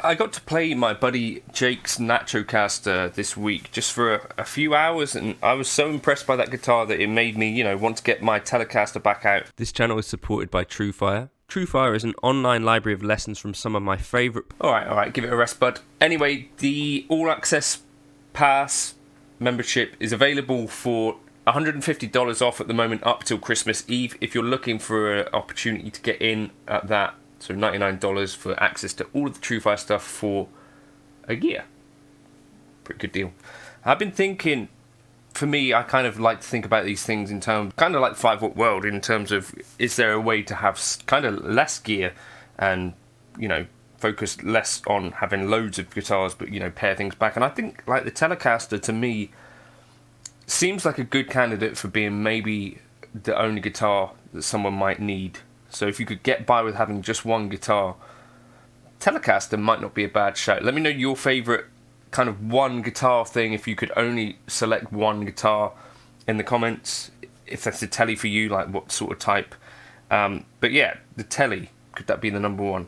I got to play my buddy Jake's Nachocaster this week just for a few hours, and I was so impressed by that guitar that it made me, want to get my Telecaster back out. This channel is supported by TrueFire. TrueFire is an online library of lessons from some of my favourite... Alright, give it a rest, bud. Anyway, the All Access Pass membership is available for $150 off at the moment up till Christmas Eve if you're looking for an opportunity to get in at that. So $99 for access to all of the TrueFire stuff for a year. Pretty good deal. I've been thinking, for me, I kind of like to think about these things in terms, kind of like fivewattworld, in terms of, is there a way to have kind of less gear and, focus less on having loads of guitars, but, pare things back. And I think, like, the Telecaster, to me, seems like a good candidate for being maybe the only guitar that someone might need. So if you could get by with having just one guitar, Telecaster might not be a bad shout. Let me know your favourite kind of one guitar thing, if you could only select one guitar in the comments. If that's a Tele for you, like what sort of type. But yeah, the Tele, could that be the number one?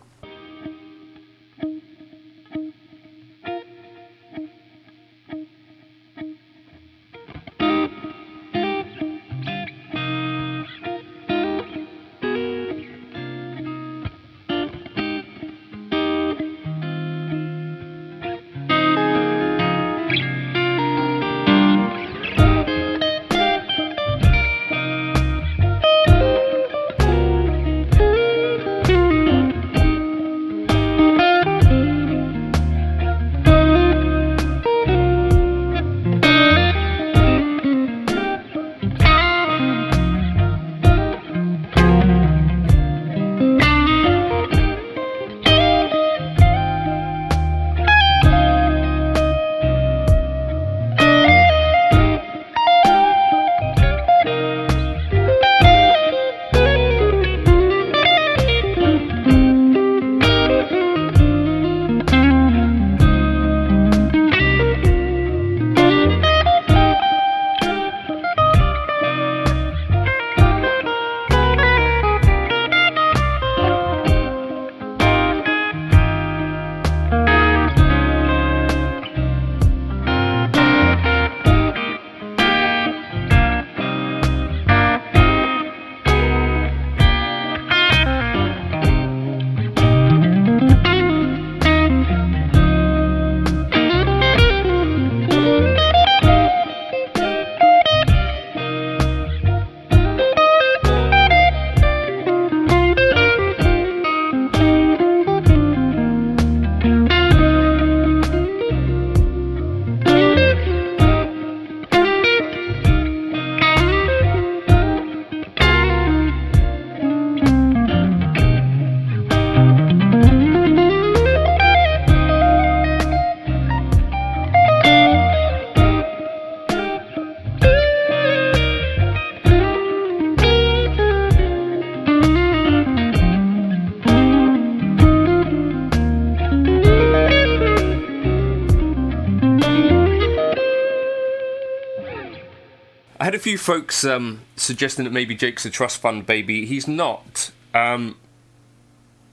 I had a few folks suggesting that maybe Jake's a trust fund baby. He's not. I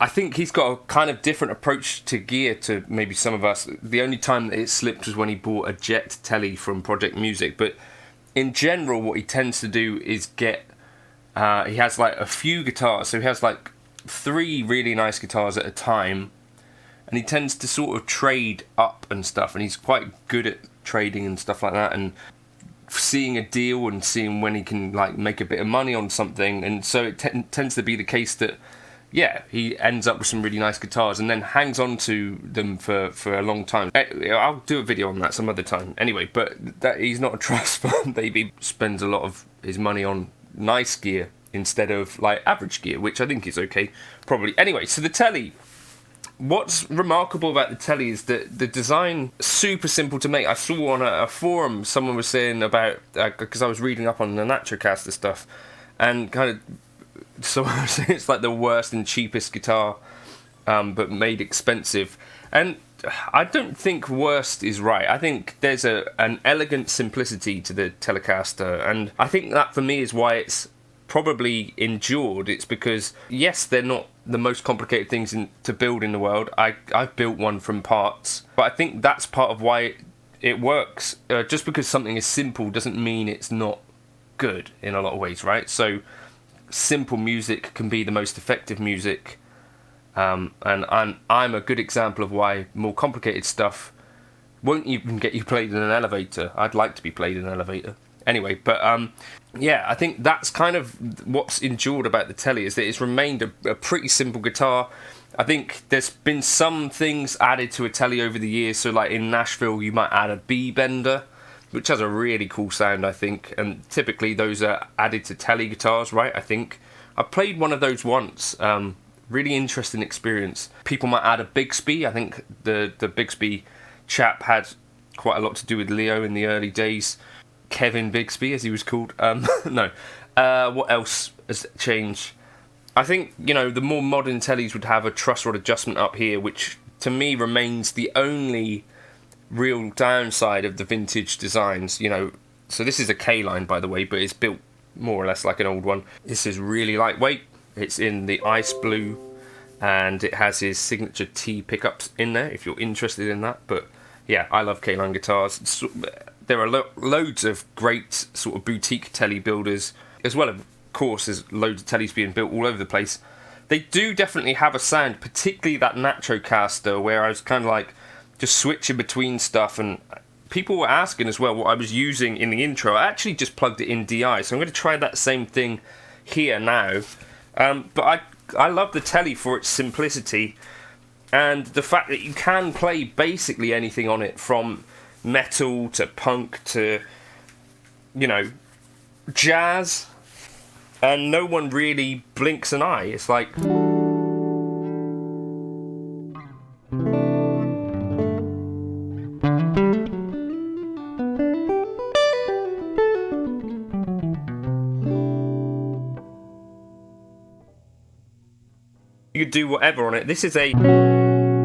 think he's got a kind of different approach to gear to maybe some of us. The only time that it slipped was when he bought a Jet Tele from Project Music. But in general, what he tends to do is get... he has like a few guitars. So he has like 3 really nice guitars at a time. And he tends to sort of trade up and stuff. And he's quite good at trading and stuff like that. And seeing a deal and seeing when he can like make a bit of money on something. And so it tends to be the case that, yeah, he ends up with some really nice guitars and then hangs on to them for a long time. I'll do a video on that some other time. Anyway, but that he's not a trust fund baby. Spends a lot of his money on nice gear instead of like average gear, which I think is okay, probably. Anyway, so the Tele. What's remarkable about the Tele is that the design super simple to make. I saw on a forum someone was saying about, because I was reading up on the Nachocaster stuff, and kind of someone was saying it's like the worst and cheapest guitar, but made expensive. And I don't think worst is right. I think there's an elegant simplicity to the Telecaster, and I think that for me is why it's probably endured, it's because, yes, they're not the most complicated things to build in the world. I've built one from parts, but I think that's part of why it works. Just because something is simple doesn't mean it's not good in a lot of ways, right? So simple music can be the most effective music, and I'm a good example of why more complicated stuff won't even get you played in an elevator. I'd like to be played in an elevator. Anyway, but yeah, I think that's kind of what's endured about the Tele, is that it's remained a pretty simple guitar. I think there's been some things added to a Tele over the years. So like in Nashville, you might add a B bender, which has a really cool sound, I think. And typically those are added to Tele guitars, right? I think I played one of those once. Really interesting experience. People might add a Bigsby. I think the Bigsby chap had quite a lot to do with Leo in the early days. Kevin Bigsby, as he was called. No. What else has changed? I think, the more modern Teles would have a truss rod adjustment up here, which to me remains the only real downside of the vintage designs. So this is a K-line, by the way, but it's built more or less like an old one. This is really lightweight. It's in the ice blue, and it has his signature T pickups in there, if you're interested in that. But yeah, I love K-line guitars. There are loads of great sort of boutique Tele builders, as well, of course, there's loads of Teles being built all over the place. They do definitely have a sound, particularly that Telecaster, where I was kind of like just switching between stuff, and people were asking as well what I was using in the intro. I actually just plugged it in DI, so I'm going to try that same thing here now. But I love the Tele for its simplicity, and the fact that you can play basically anything on it, from metal to punk to, jazz, and no one really blinks an eye. It's like, you could do whatever on it. This is a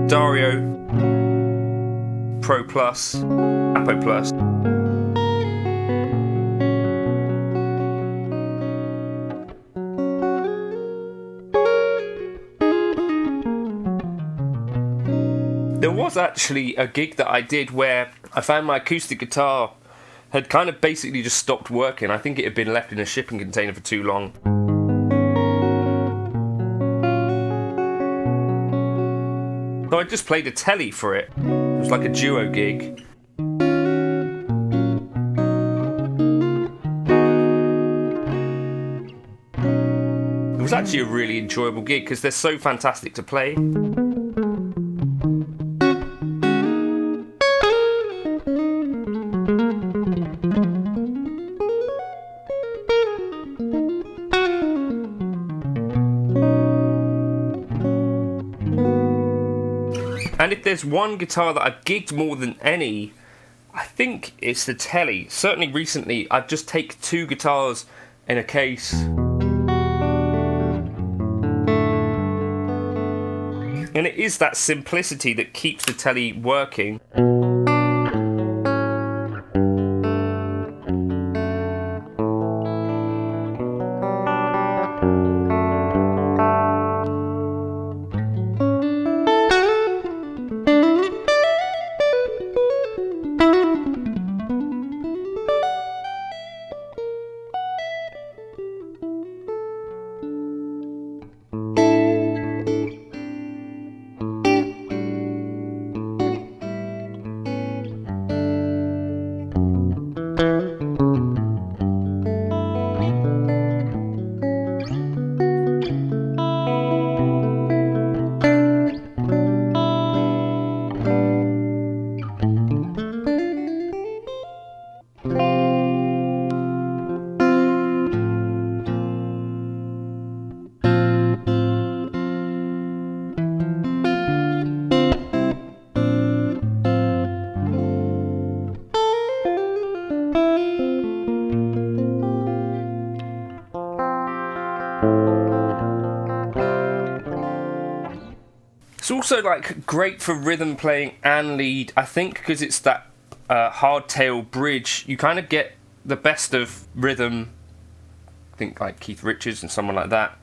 Dario Pro Plus, Apo Plus. There was actually a gig that I did where I found my acoustic guitar had kind of basically just stopped working. I think it had been left in a shipping container for too long. So I just played a Tele for it. It was like a duo gig. It was actually a really enjoyable gig because they're so fantastic to play. And if there's one guitar that I've gigged more than any, I think it's the Tele. Certainly recently, I've just taken two guitars in a case. And it is that simplicity that keeps the Tele working. It's also like great for rhythm playing and lead, I think, because it's that hardtail bridge. You kind of get the best of rhythm think like Keith Richards and someone like that.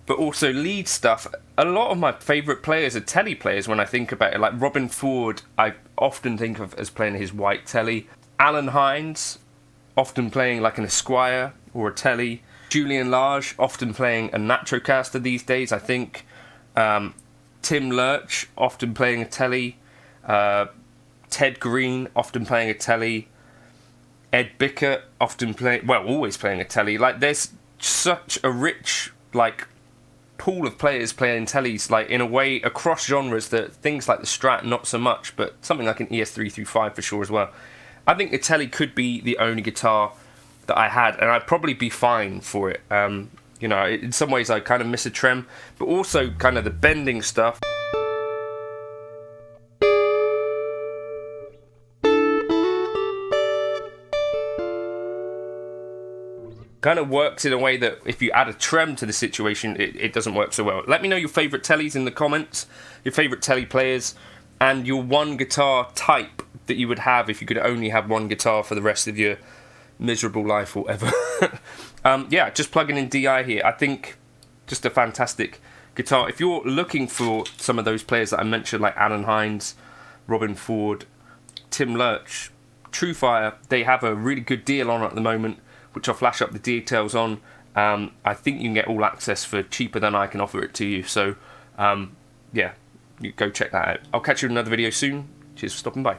But also lead stuff. A lot of my favourite players are Tele players when I think about it. Like Robin Ford, I often think of as playing his white Tele. Alan Hines, often playing like an Esquire or a Tele. Julian Large, often playing a Natrocaster these days, I think. Tim Lurch, often playing a Tele. Ted Green, often playing a Tele. Ed Bicker, often playing, well, always playing a Tele. Like, there's such a rich, like, pool of players playing Teles, like, in a way, across genres, that things like the Strat, not so much, but something like an ES335 for sure as well. I think the Tele could be the only guitar that I had, and I'd probably be fine for it. You know, in some ways I kind of miss a trem, but also kind of the bending stuff. Kind of works in a way that if you add a trem to the situation, it doesn't work so well. Let me know your favourite Teles in the comments, your favourite Tele players, and your one guitar type that you would have if you could only have one guitar for the rest of your miserable life or ever. Yeah, just plugging in DI here. I think just a fantastic guitar. If you're looking for some of those players that I mentioned, like Alan Hines, Robin Ford, Tim Lurch, Truefire, they have a really good deal on at the moment, which I'll flash up the details on. I think you can get all access for cheaper than I can offer it to you. So, yeah, you go check that out. I'll catch you in another video soon. Cheers for stopping by.